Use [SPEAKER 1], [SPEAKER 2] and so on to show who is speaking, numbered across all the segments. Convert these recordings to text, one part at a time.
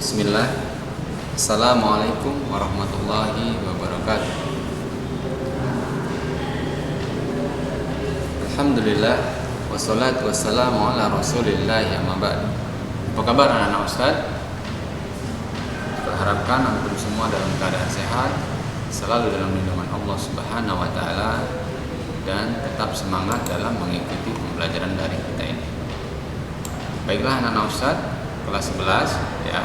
[SPEAKER 1] Bismillah. Assalamualaikum warahmatullahi wabarakatuh. Alhamdulillah, wassalatu wassalamu ala rasulillah, amma ba'd. Apa kabar anak-anak Ustaz? Berharapkan antum semua dalam keadaan sehat, selalu dalam lindungan Allah Subhanahu wa taala, dan tetap semangat dalam mengikuti pembelajaran dari kita ini. Baiklah anak-anak Ustaz, kelas 11 ya.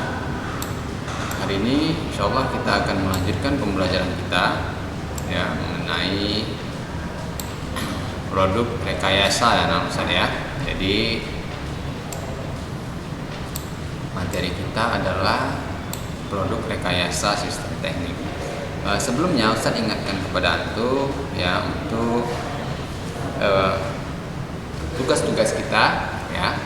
[SPEAKER 1] Hari ini insyaallah kita akan melanjutkan pembelajaran kita ya mengenai produk rekayasa ya anak Ustaz ya. Jadi materi kita adalah produk rekayasa sistem teknik. Sebelumnya Ustaz ingatkan kepada antum ya untuk tugas-tugas kita ya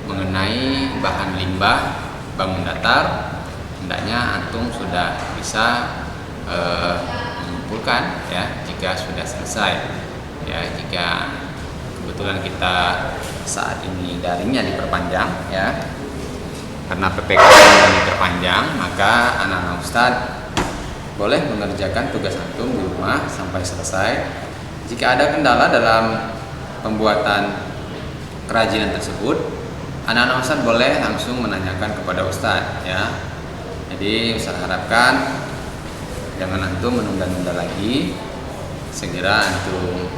[SPEAKER 1] mengenai bahan limbah bangun datar. Hendaknya antum sudah bisa mengumpulkan ya jika sudah selesai ya. Jika kebetulan kita saat ini daringnya diperpanjang ya karena PPKM ini terpanjang, maka anak-anak Ustadz boleh mengerjakan tugas antum di rumah sampai selesai. Jika ada kendala dalam pembuatan kerajinan tersebut, anak-anak Ustadz boleh langsung menanyakan kepada Ustadz ya. Jadi Ustaz harapkan jangan antum menunda-nunda lagi, segera antum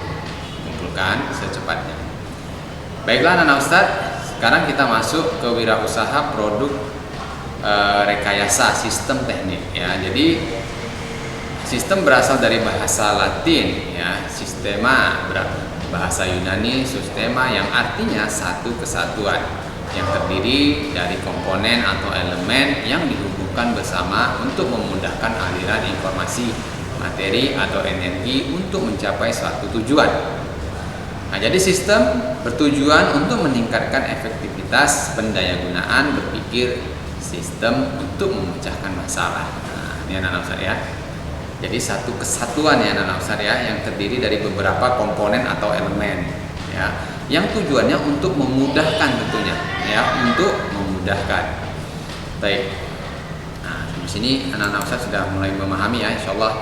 [SPEAKER 1] kumpulkan secepatnya. Baiklah anak-anak Ustaz, sekarang kita masuk ke wirausaha produk rekayasa sistem teknik ya. Jadi sistem berasal dari bahasa Latin ya, sistema, bahasa Yunani sistema, yang artinya satu kesatuan yang terdiri dari komponen atau elemen yang dihubungkan bersama untuk memudahkan aliran informasi, materi atau energi untuk mencapai suatu tujuan. Nah, jadi sistem bertujuan untuk meningkatkan efektivitas pendayagunaan berpikir sistem untuk memecahkan masalah. Nah, ini anak-anak Ustaz ya. Jadi satu kesatuan ya anak-anak Ustaz ya, yang terdiri dari beberapa komponen atau elemen ya, yang tujuannya untuk memudahkan tentunya ya, untuk memudahkan. Baik. Nah, di sini anak-anak Ustaz sudah mulai memahami ya insyaallah.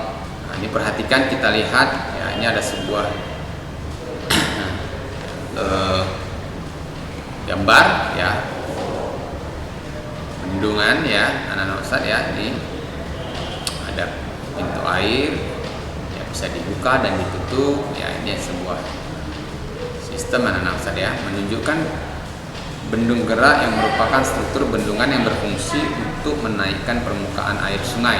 [SPEAKER 1] Nah, ini perhatikan, kita lihat ya, ini ada sebuah gambar ya, bendungan ya anak-anak Ustaz ya. Ini ada pintu air ya, bisa dibuka dan ditutup ya. Ini sebuah sistem anak-anak Ustaz ya, menunjukkan bendung gerak yang merupakan struktur bendungan yang berfungsi untuk menaikkan permukaan air sungai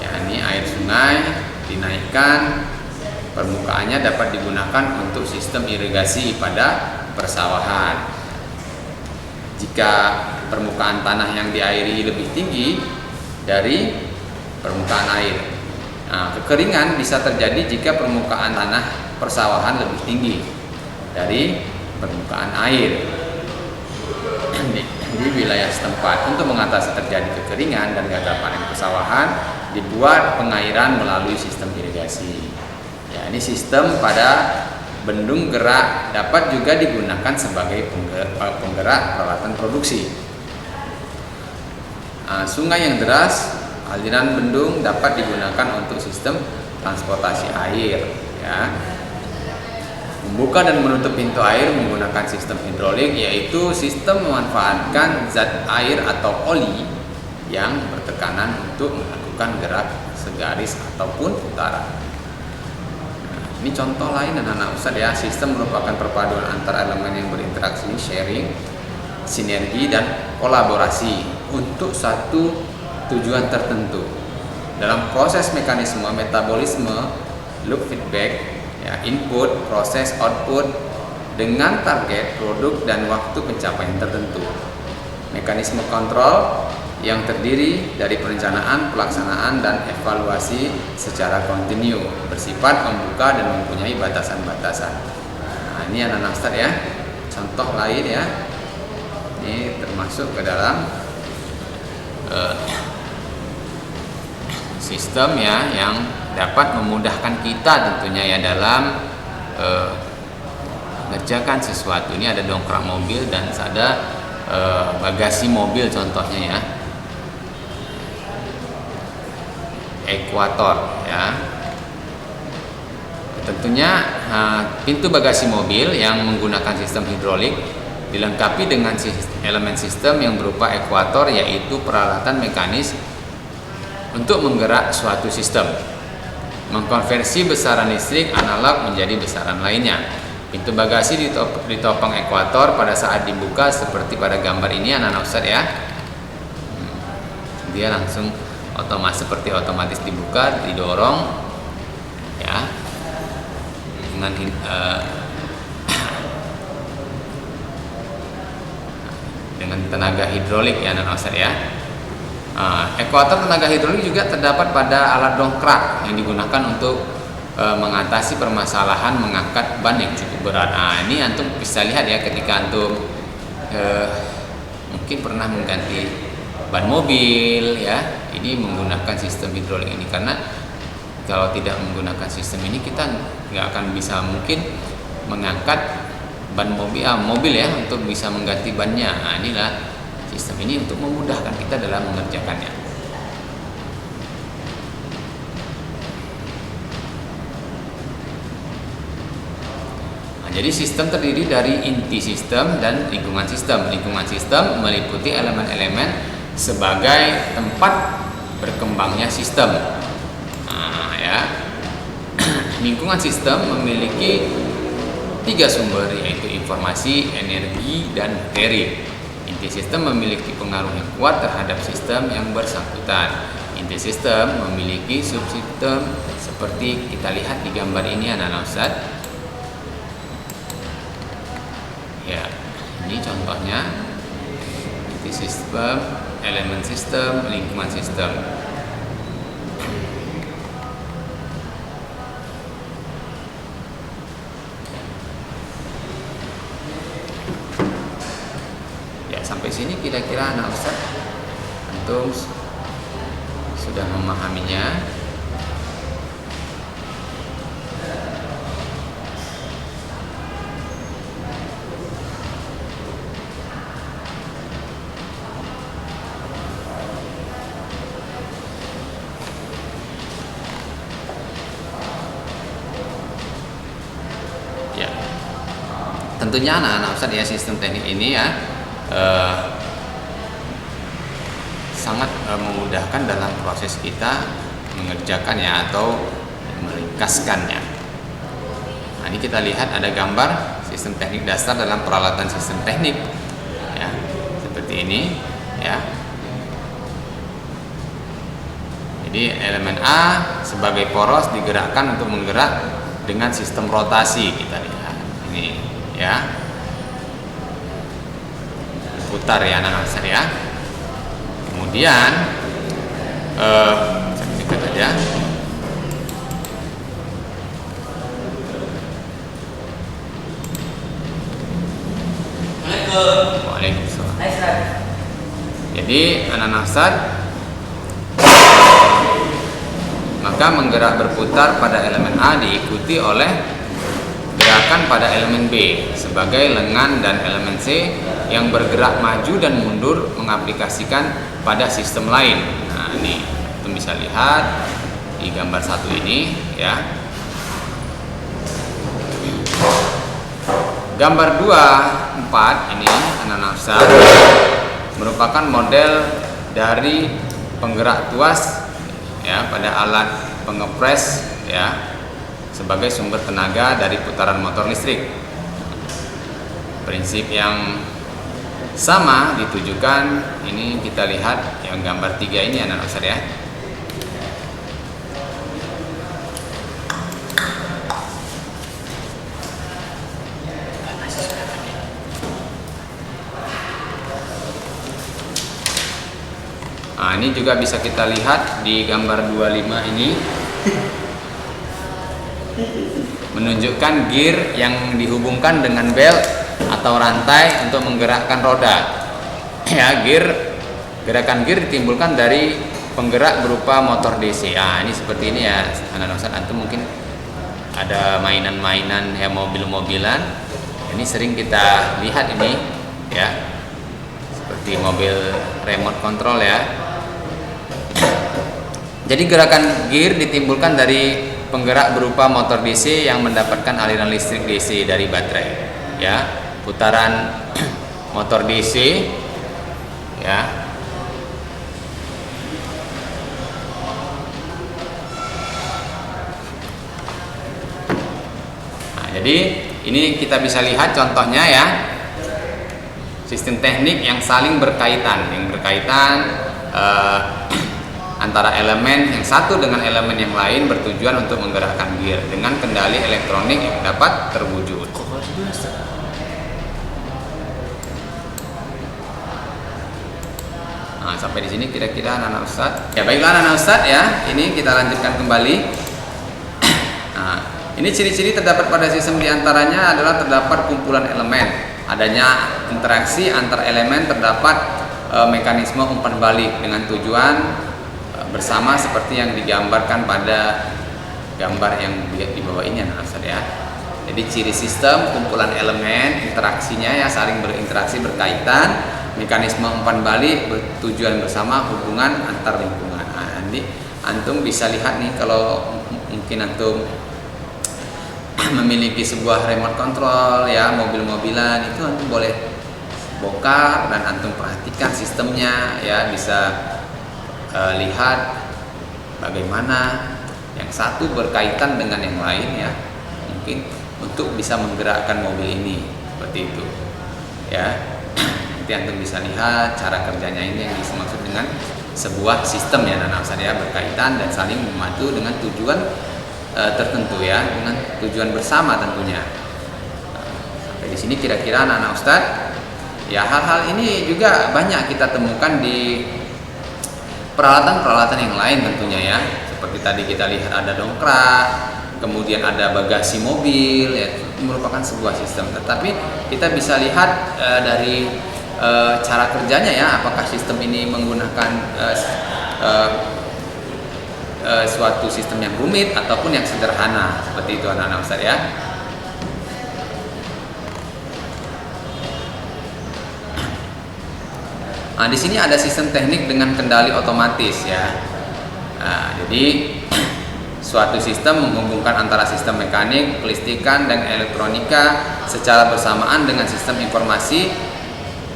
[SPEAKER 1] ya. Ini air sungai dinaikkan, permukaannya dapat digunakan untuk sistem irigasi pada persawahan. Jika permukaan tanah yang diairi lebih tinggi dari permukaan air, nah, kekeringan bisa terjadi jika permukaan tanah persawahan lebih tinggi dari permukaan air di wilayah setempat. Untuk mengatasi terjadi kekeringan dan gagal panen persawahan, dibuat pengairan melalui sistem irigasi ya. Ini sistem pada bendung gerak dapat juga digunakan sebagai penggerak peralatan produksi. Nah, sungai yang deras, aliran bendung dapat digunakan untuk sistem transportasi air ya. Membuka dan menutup pintu air menggunakan sistem hidrolik, yaitu sistem memanfaatkan zat air atau oli yang bertekanan untuk melakukan gerak segaris ataupun putaran. Nah, ini contoh lain anak-anak Ustaz ya. Sistem merupakan perpaduan antar elemen yang berinteraksi, sharing, sinergi dan kolaborasi untuk satu tujuan tertentu. Dalam proses mekanisme metabolisme, loop feedback ya, input, proses, output dengan target, produk dan waktu pencapaian tertentu. Mekanisme kontrol yang terdiri dari perencanaan, pelaksanaan dan evaluasi secara kontinu, bersifat membuka dan mempunyai batasan-batasan. Nah, ini anak-anak Ustaz ya. Contoh lain ya. Ini termasuk ke dalam sistem ya yang dapat memudahkan kita tentunya ya dalam mengerjakan sesuatu. Ini ada dongkrak mobil dan ada bagasi mobil contohnya ya. ekuator ya. Tentunya pintu bagasi mobil yang menggunakan sistem hidrolik dilengkapi dengan elemen sistem yang berupa ekuator, yaitu peralatan mekanis untuk menggerak suatu sistem, mengkonversi besaran listrik analog menjadi besaran lainnya. Pintu bagasi ditopang ekuator pada saat dibuka seperti pada gambar ini anak-anak Ustadz ya. Dia langsung seperti otomatis dibuka, didorong ya dengan dengan tenaga hidrolik ya anak-anak Ustadz ya. Ekuator tenaga hidrolik juga terdapat pada alat dongkrak yang digunakan untuk mengatasi permasalahan mengangkat ban yang cukup berat. Ini antum bisa lihat ya ketika antum mungkin pernah mengganti ban mobil ya, ini menggunakan sistem hidrolik ini, karena kalau tidak menggunakan sistem ini kita nggak akan bisa mungkin mengangkat ban mobil ya untuk bisa mengganti bannya. Inilah sistem ini untuk memudahkan kita dalam mengerjakannya. Jadi sistem terdiri dari inti sistem dan lingkungan sistem. Lingkungan sistem meliputi elemen-elemen sebagai tempat berkembangnya sistem. Lingkungan sistem memiliki 3 sumber, yaitu informasi, energi, dan materi. Inti sistem memiliki pengaruh yang kuat terhadap sistem yang bersangkutan. Inti sistem memiliki subsistem seperti kita lihat di gambar ini anak-anak Ustadz. Ya, ini contohnya inti sistem, elemen sistem, lingkungan sistem. Ya, sampai sini kira-kira anak Ustadz antum sudah memahaminya. Tentunya anak-anak Ustadz ya, sistem teknik ini ya sangat memudahkan dalam proses kita mengerjakan ya atau meringkaskannya. Nah, ini kita lihat ada gambar sistem teknik dasar dalam peralatan sistem teknik ya, seperti ini ya. Jadi elemen A sebagai poros digerakkan untuk menggerak dengan sistem rotasi, kita lihat ini ya, putar ya anak-anak ya. Kemudian saya dekat aja. Waalaikumsalam. Jadi anak-anak maka menggerak berputar pada elemen A diikuti oleh gerakan pada elemen B sebagai lengan, dan elemen C yang bergerak maju dan mundur mengaplikasikan pada sistem lain. Nah, ini kita bisa lihat di gambar 1 ini ya. Gambar 24 ini anak-anak merupakan model dari penggerak tuas ya pada alat pengepres ya, sebagai sumber tenaga dari putaran motor listrik. Prinsip yang sama ditujukan, ini kita lihat yang gambar 3 ini anak-anak ya. Nah, ini juga bisa kita lihat di gambar 25 ini menunjukkan gear yang dihubungkan dengan bel atau rantai untuk menggerakkan roda ya. Gerakan gear ditimbulkan dari penggerak berupa motor DC. Ini seperti ini ya anak-anak, antum mungkin ada mainan-mainan ya, mobil-mobilan ini sering kita lihat ini ya, seperti mobil remote control ya. Jadi gerakan gear ditimbulkan dari penggerak berupa motor DC yang mendapatkan aliran listrik DC dari baterai. Ya, putaran motor DC ya. Nah, jadi ini kita bisa lihat contohnya ya. Sistem teknik yang saling berkaitan, antara elemen yang satu dengan elemen yang lain bertujuan untuk menggerakkan gear dengan kendali elektronik yang dapat terwujud. Nah, sampai di sini kira-kira anak-anak Ustadz. Ya baiklah anak-anak Ustadz ya, ini kita lanjutkan kembali. Nah, ini ciri-ciri terdapat pada sistem diantaranya adalah terdapat kumpulan elemen, adanya interaksi antar elemen, terdapat mekanisme umpan balik dengan tujuan bersama seperti yang digambarkan pada gambar yang di bawah ini anak Ustadz ya. Jadi ciri sistem kumpulan elemen, interaksinya ya saling berinteraksi berkaitan, mekanisme umpan balik bertujuan bersama, hubungan antar lingkungan. Nah, nanti antum bisa lihat nih kalau mungkin antum memiliki sebuah remote control ya, mobil-mobilan, itu antum boleh bongkar dan antum perhatikan sistemnya ya, bisa lihat bagaimana yang satu berkaitan dengan yang lain ya, mungkin untuk bisa menggerakkan mobil ini seperti itu ya. Nanti antum bisa lihat cara kerjanya, ini yang dimaksud dengan sebuah sistem ya anak-anak Ustadz ya, berkaitan dan saling membantu dengan tujuan tertentu ya, dengan tujuan bersama tentunya. Sampai di sini kira-kira anak-anak Ustadz ya. Hal-hal ini juga banyak kita temukan di peralatan-peralatan yang lain tentunya ya, seperti tadi kita lihat ada dongkrak, kemudian ada bagasi mobil ya, merupakan sebuah sistem. Tetapi kita bisa lihat dari cara kerjanya ya, apakah sistem ini menggunakan suatu sistem yang rumit ataupun yang sederhana, seperti itu anak-anak Ustadz ya. Nah, di sini ada sistem teknik dengan kendali otomatis ya. Nah, jadi suatu sistem menghubungkan antara sistem mekanik, kelistrikan dan elektronika secara bersamaan dengan sistem informasi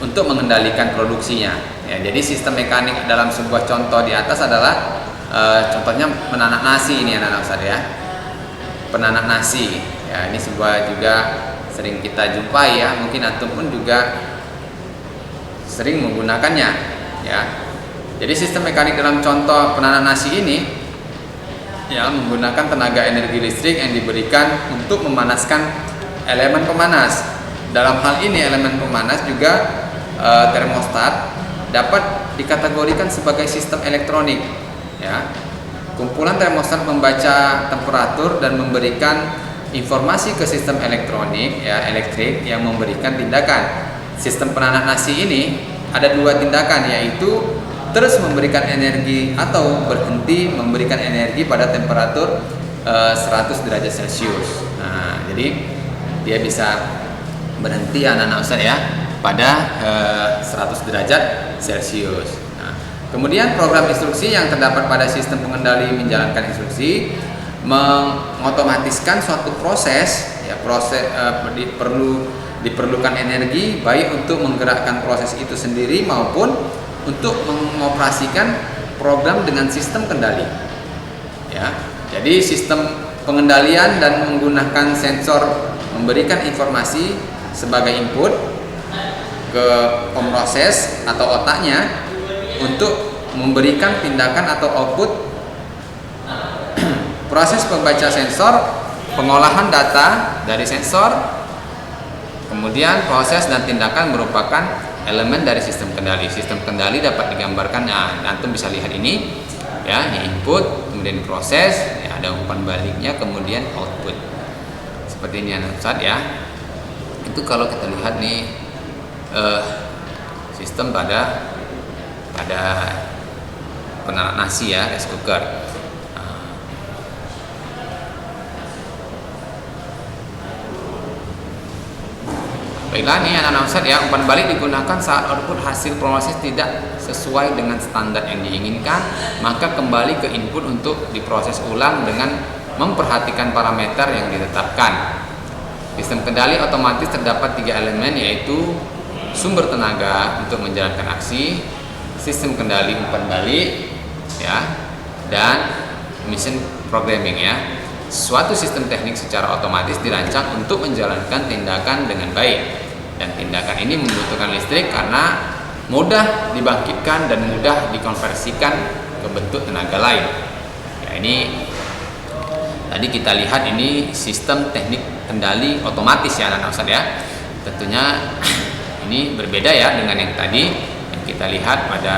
[SPEAKER 1] untuk mengendalikan produksinya. Ya, jadi sistem mekanik dalam sebuah contoh di atas adalah contohnya penanak nasi ini anak-anak Ustadz ya. Penanak nasi ya, ini sebuah juga sering kita jumpai ya, mungkin antum pun juga sering menggunakannya ya. Jadi sistem mekanik dalam contoh penanak nasi ini ya menggunakan tenaga energi listrik yang diberikan untuk memanaskan elemen pemanas. Dalam hal ini elemen pemanas juga termostat dapat dikategorikan sebagai sistem elektronik ya. Kumpulan termostat membaca temperatur dan memberikan informasi ke sistem elektronik ya, elektrik yang memberikan tindakan. Sistem penanak nasi ini ada dua tindakan, yaitu terus memberikan energi atau berhenti memberikan energi pada temperatur 100 derajat Celcius. Nah, jadi dia bisa berhenti anak-anak Ustadz ya pada 100 derajat Celcius. Nah, kemudian program instruksi yang terdapat pada sistem pengendali menjalankan instruksi mengotomatiskan suatu proses ya, diperlukan energi baik untuk menggerakkan proses itu sendiri maupun untuk mengoperasikan program dengan sistem kendali ya. Jadi sistem pengendalian dan menggunakan sensor memberikan informasi sebagai input ke pemroses atau otaknya untuk memberikan tindakan atau output. Proses pembaca sensor, pengolahan data dari sensor, kemudian proses dan tindakan merupakan elemen dari sistem kendali. Sistem kendali dapat digambarkan, nah, antum bisa lihat ini ya, ini input, kemudian proses, ya, ada umpan baliknya, kemudian output. Seperti ini anak Ustadz ya. Itu kalau kita lihat nih sistem pada penanak nasi ya, rice cooker. Baiklah, nih anak-anak Ustadz ya, umpan balik digunakan saat output hasil proses tidak sesuai dengan standar yang diinginkan, maka kembali ke input untuk diproses ulang dengan memperhatikan parameter yang ditetapkan. Sistem kendali otomatis terdapat 3 elemen, yaitu sumber tenaga untuk menjalankan aksi, sistem kendali umpan balik ya, dan mission programming ya. Suatu sistem teknik secara otomatis dirancang untuk menjalankan tindakan dengan baik, dan tindakan ini membutuhkan listrik karena mudah dibangkitkan dan mudah dikonversikan ke bentuk tenaga lain. Ya, ini tadi kita lihat ini sistem teknik kendali otomatis ya anak-anak Ustadz ya. Tentunya ini berbeda ya dengan yang tadi yang kita lihat pada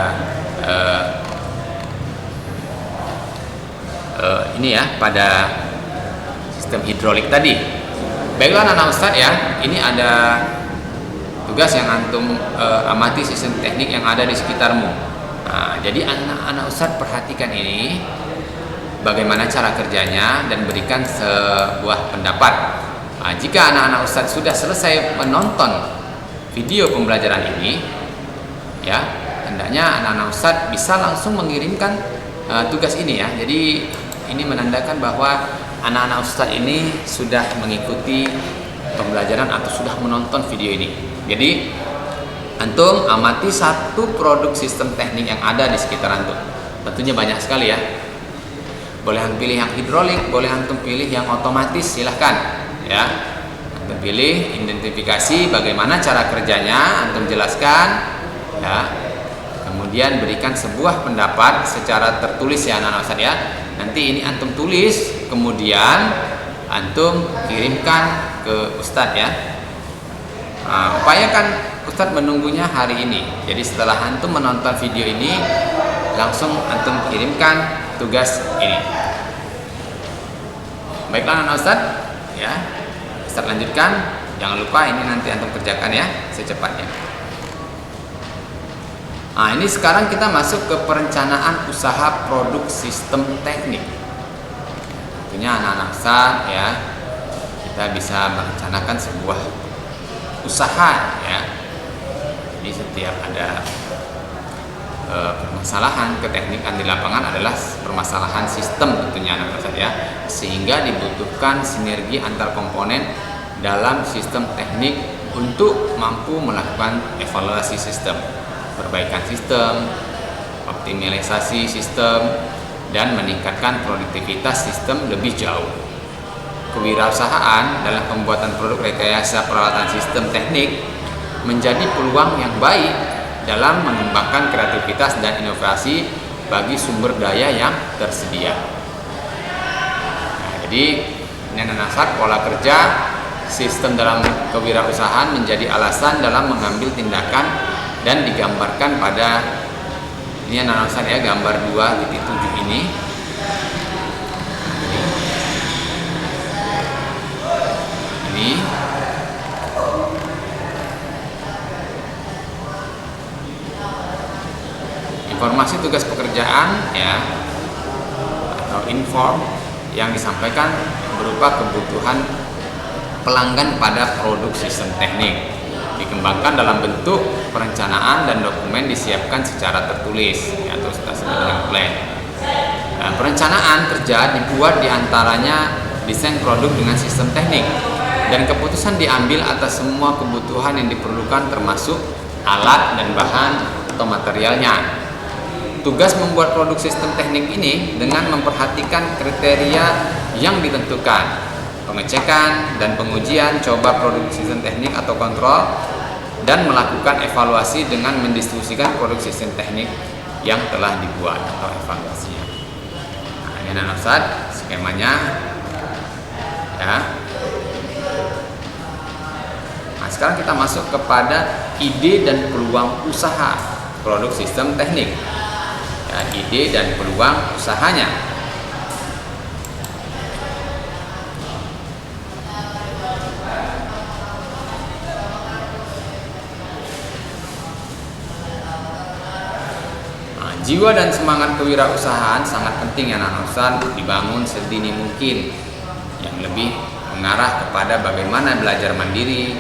[SPEAKER 1] ini ya, pada sistem hidrolik tadi. Baiklah anak-anak Ustadz ya, ini ada tugas yang antum amati sistem teknik yang ada di sekitarmu. Nah, jadi anak-anak Ustadz perhatikan ini bagaimana cara kerjanya dan berikan sebuah pendapat. Nah, jika anak-anak Ustadz sudah selesai menonton video pembelajaran ini ya, hendaknya anak-anak Ustadz bisa langsung mengirimkan tugas ini ya. Jadi ini menandakan bahwa anak-anak Ustadz ini sudah mengikuti pembelajaran atau sudah menonton video ini. Jadi antum amati satu produk sistem teknik yang ada di sekitar antum. Tentunya banyak sekali ya. Boleh antum pilih yang hidrolik, boleh antum pilih yang otomatis, silahkan ya. Antum pilih, identifikasi bagaimana cara kerjanya, antum jelaskan ya. Kemudian berikan sebuah pendapat secara tertulis ya anak-anak Ustadz ya. Nanti ini antum tulis, kemudian antum kirimkan ke Ustadz ya. Nah, upayakan Ustadz menunggunya hari ini. Jadi setelah antum menonton video ini, langsung antum kirimkan tugas ini. Baiklah anak Ustadz ya, Ustadz lanjutkan. Jangan lupa ini nanti antum kerjakan ya secepatnya. Nah, ini sekarang kita masuk ke perencanaan usaha produk sistem teknik. Tentunya anak-anak Ustadz ya, kita bisa merencanakan sebuah usaha ya. Jadi setiap ada permasalahan keteknikan di lapangan adalah permasalahan sistem tentunya anak-anak Ustadz ya, sehingga dibutuhkan sinergi antar komponen dalam sistem teknik untuk mampu melakukan evaluasi sistem, perbaikan sistem, optimalisasi sistem, dan meningkatkan produktivitas sistem lebih jauh. Kewirausahaan dalam pembuatan produk rekayasa peralatan sistem teknik menjadi peluang yang baik dalam mengembangkan kreativitas dan inovasi bagi sumber daya yang tersedia. Nah, jadi ini anak-anak pola kerja sistem dalam kewirausahaan menjadi alasan dalam mengambil tindakan dan digambarkan pada ini anak-anak ya, gambar 2.7 ini. Ini informasi tugas pekerjaan ya, atau inform yang disampaikan berupa kebutuhan pelanggan pada produk sistem teknik, dikembangkan dalam bentuk perencanaan dan dokumen disiapkan secara tertulis ya, atau kita sebut dengan plan. Nah, perencanaan kerja dibuat diantaranya desain produk dengan sistem teknik, dan keputusan diambil atas semua kebutuhan yang diperlukan termasuk alat dan bahan atau materialnya. Tugas membuat produk sistem teknik ini dengan memperhatikan kriteria yang ditentukan, pengecekan dan pengujian coba produk sistem teknik atau kontrol, dan melakukan evaluasi dengan mendistribusikan produk sistem teknik yang telah dibuat atau evaluasinya. Nah, ini anak Ustadz skemanya ya. Nah, sekarang kita masuk kepada ide dan peluang usaha produk sistem teknik ya, ide dan peluang usahanya. Jiwa dan semangat kewirausahaan sangat penting ya anak Ustadz dibangun sedini mungkin, yang lebih mengarah kepada bagaimana belajar mandiri,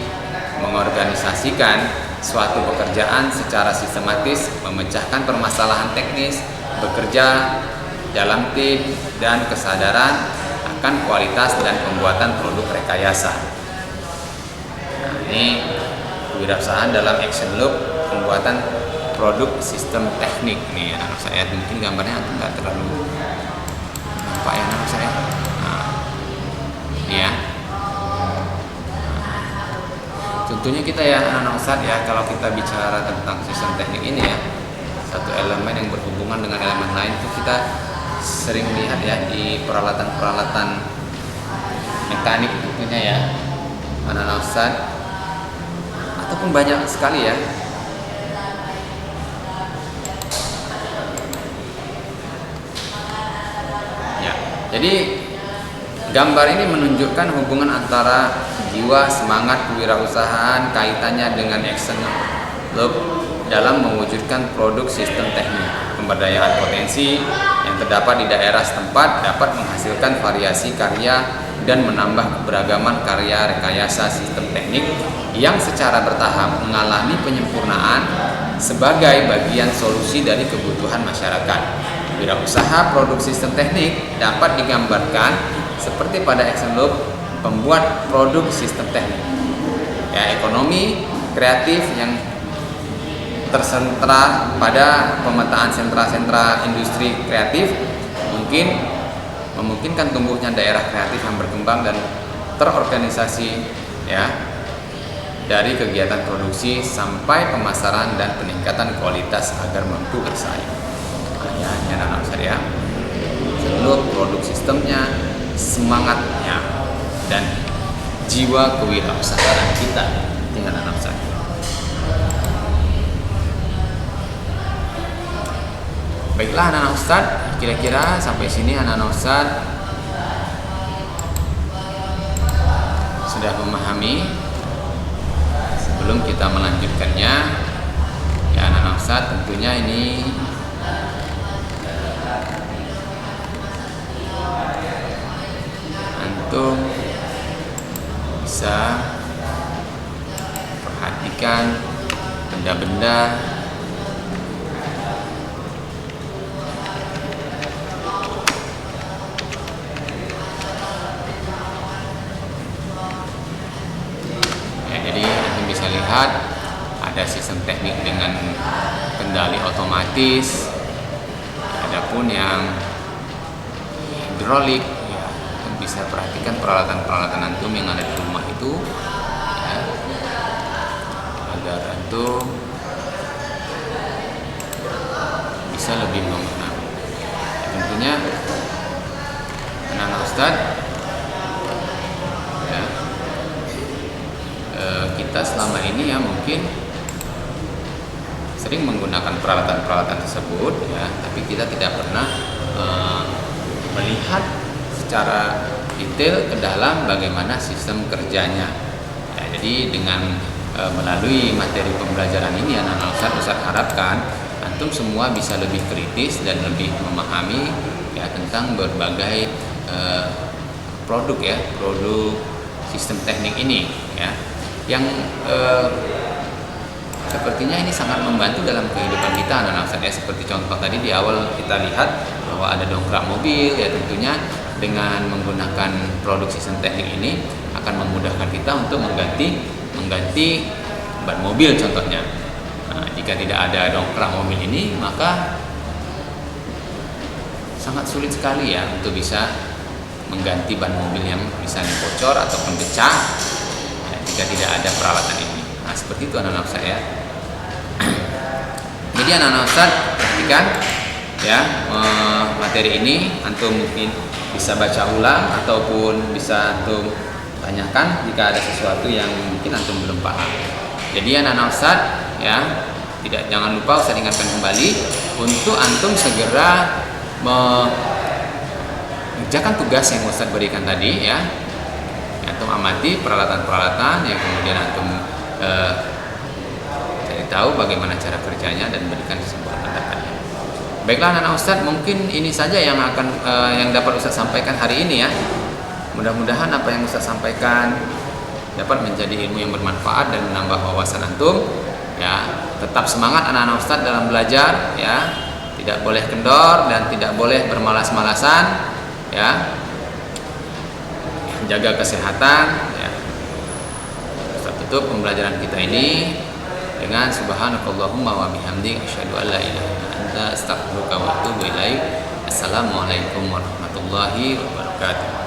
[SPEAKER 1] mengorganisasikan suatu pekerjaan secara sistematis, memecahkan permasalahan teknis, bekerja dalam tim, dan kesadaran akan kualitas dan pembuatan produk rekayasa. Nah, ini kewirausahaan dalam action loop pembuatan produk sistem teknik. Nih anak saya, mungkin gambarnya nggak terlalu nampak ya anak saya. Nah, ini ya. Tentunya kita ya anak-anak Ustadz ya, kalau kita bicara tentang sistem teknik ini ya, satu elemen yang berhubungan dengan elemen lain itu kita sering lihat ya di peralatan-peralatan mekanik tentunya ya anak-anak Ustadz, ataupun banyak sekali ya. Ya, jadi gambar ini menunjukkan hubungan antara jiwa, semangat kewirausahaan kaitannya dengan action loop dalam mewujudkan produk sistem teknik. Pemberdayaan potensi yang terdapat di daerah setempat dapat menghasilkan variasi karya dan menambah keberagaman karya rekayasa sistem teknik yang secara bertahap mengalami penyempurnaan sebagai bagian solusi dari kebutuhan masyarakat. Wirausaha produk sistem teknik dapat digambarkan seperti pada action loop pembuat produk sistem teknik. Ya, ekonomi kreatif yang tersentra pada pemetaan sentra-sentra industri kreatif memungkinkan tumbuhnya daerah kreatif yang berkembang dan terorganisasi ya, dari kegiatan produksi sampai pemasaran dan peningkatan kualitas agar mampu bersaing. Nah, ya, anak-anak saya, seluruh produk sistemnya, semangatnya, dan jiwa kewirausahaan kita dengan anak saya. Baiklah anak-anak Ustadz, kira-kira sampai sini anak-anak Ustadz sudah memahami. Sebelum kita melanjutkannya ya anak-anak Ustadz, tentunya ini antum bisa perhatikan benda-benda ya, jadi antum bisa lihat ada sistem teknik dengan kendali otomatis, adapun yang hidrolik. Bisa perhatikan peralatan-peralatan antum yang ada di rumah itu ya, agar antum bisa lebih memahami. Tentunya anak-anak Ustadz ya, kita selama ini ya mungkin sering menggunakan peralatan-peralatan tersebut ya, tapi kita tidak pernah melihat secara detail ke dalam bagaimana sistem kerjanya ya, jadi dengan melalui materi pembelajaran ini anak-anak Ustadz harapkan antum semua bisa lebih kritis dan lebih memahami ya tentang berbagai produk ya, produk sistem teknik ini ya, yang sepertinya ini sangat membantu dalam kehidupan kita anak-anak Ustadz ya. Seperti contoh tadi di awal kita lihat bahwa ada dongkrak mobil ya, tentunya dengan menggunakan produk sistem teknik ini akan memudahkan kita untuk mengganti ban mobil contohnya. Nah, jika tidak ada dongkrak mobil ini maka sangat sulit sekali ya untuk bisa mengganti ban mobil yang misalnya bocor ataupun pecah ya, jika tidak ada peralatan ini. Nah, seperti itu anak-anak saya. Jadi anak-anak Ustaz perhatikan ya, materi ini antum mungkin bisa baca ulang ataupun bisa antum tanyakan jika ada sesuatu yang mungkin antum belum paham. Jadi anak-anak Ustaz ya, jangan lupa Ustaz ingatkan kembali untuk antum segera mengerjakan tugas yang Ustaz berikan tadi ya. Antum amati peralatan-peralatan yang kemudian antum cari tahu bagaimana cara kerjanya dan berikan sebuah tanda-tanda. Baiklah anak-anak Ustaz, mungkin ini saja yang yang dapat Ustaz sampaikan hari ini ya. Mudah-mudahan apa yang Ustaz sampaikan dapat menjadi ilmu yang bermanfaat dan menambah wawasan antum. Ya, tetap semangat anak-anak Ustadz dalam belajar, ya. Tidak boleh kendor dan tidak boleh bermalas-malasan, ya. Jaga kesehatan, ya. Ustadz tutup pembelajaran kita ini dengan subhanakallahumma wa bihamdik asyhadu an la ilaha illa anta astaghfiruka wa atubu ilaik. Assalamualaikum warahmatullahi wabarakatuh.